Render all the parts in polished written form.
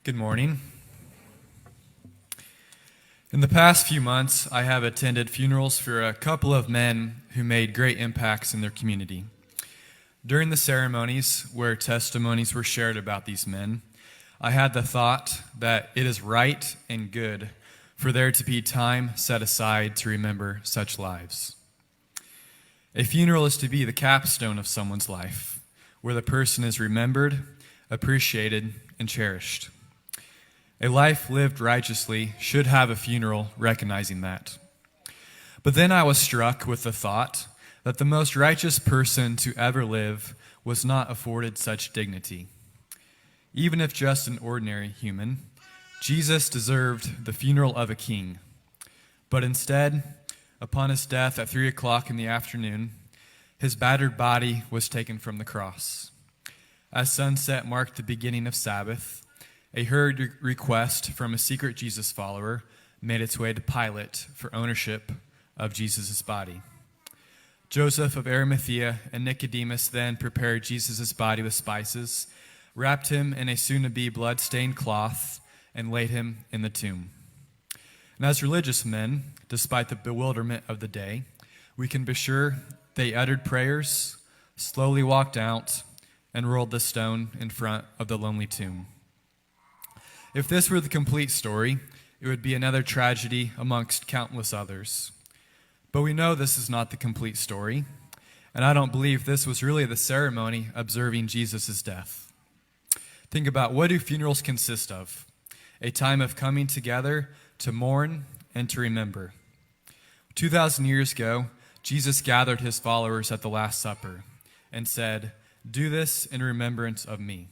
Good morning. In the past few months, I have attended funerals for a couple of men who made great impacts in their community. During the ceremonies where testimonies were shared about these men, I had the thought that it is right and good for there to be time set aside to remember such lives. A funeral is to be the capstone of someone's life, where the person is remembered, appreciated, and cherished. A life lived righteously should have a funeral recognizing that. But then I was struck with the thought that the most righteous person to ever live was not afforded such dignity. Even if just an ordinary human, Jesus deserved the funeral of a king. But instead, upon his death at 3 o'clock in the afternoon, his battered body was taken from the cross. As sunset marked the beginning of Sabbath, a hurried request from a secret Jesus follower made its way to Pilate for ownership of Jesus' body. Joseph of Arimathea and Nicodemus then prepared Jesus' body with spices, wrapped him in a soon-to-be blood-stained cloth, and laid him in the tomb. And as religious men, despite the bewilderment of the day, we can be sure they uttered prayers, slowly walked out, and rolled the stone in front of the lonely tomb. If this were the complete story, it would be another tragedy amongst countless others. But we know this is not the complete story, and I don't believe this was really the ceremony observing Jesus' death. Think about, what do funerals consist of? A time of coming together to mourn and to remember. 2,000 years ago, Jesus gathered his followers at the Last Supper and said, "Do this in remembrance of me."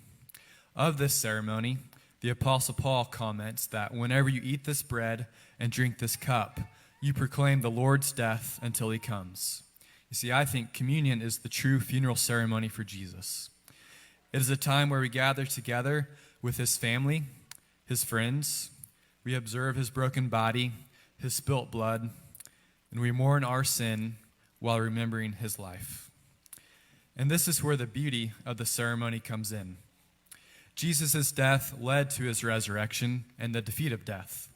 Of this ceremony, the Apostle Paul comments that whenever you eat this bread and drink this cup, you proclaim the Lord's death until he comes. You see, I think communion is the true funeral ceremony for Jesus. It is a time where we gather together with his family, his friends, we observe his broken body, his spilt blood, and we mourn our sin while remembering his life. And this is where the beauty of the ceremony comes in. Jesus' death led to his resurrection and the defeat of death.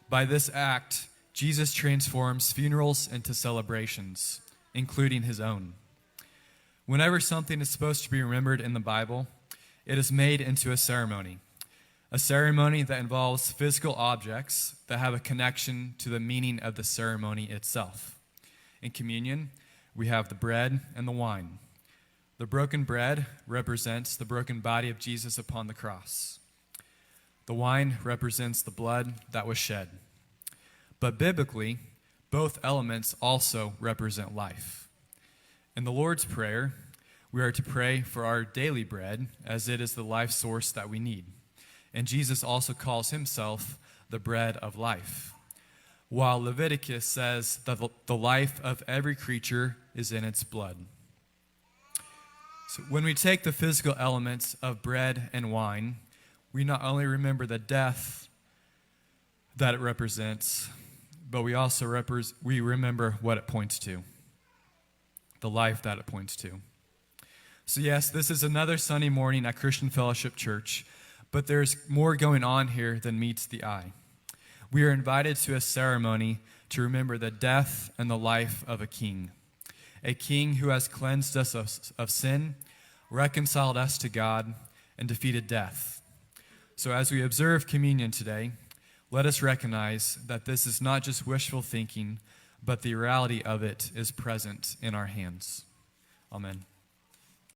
By this act, Jesus transforms funerals into celebrations, including his own. Whenever something is supposed to be remembered in the Bible, it is made into a ceremony that involves physical objects that have a connection to the meaning of the ceremony itself. In communion, we have the bread and the wine. The broken bread represents the broken body of Jesus upon the cross. The wine represents the blood that was shed. But biblically, both elements also represent life. In the Lord's Prayer, we are to pray for our daily bread, as it is the life source that we need. And Jesus also calls himself the bread of life, while Leviticus says that the life of every creature is in its blood. So when we take the physical elements of bread and wine, we not only remember the death that it represents, but we also remember what it points to, the life that it points to. So yes, this is another Sunday morning at Christian Fellowship Church, but there's more going on here than meets the eye. We are invited to a ceremony to remember the death and the life of a king who has cleansed us of sin, reconciled us to God, and defeated death. So as we observe communion today, let us recognize that this is not just wishful thinking, but the reality of it is present in our hands. Amen.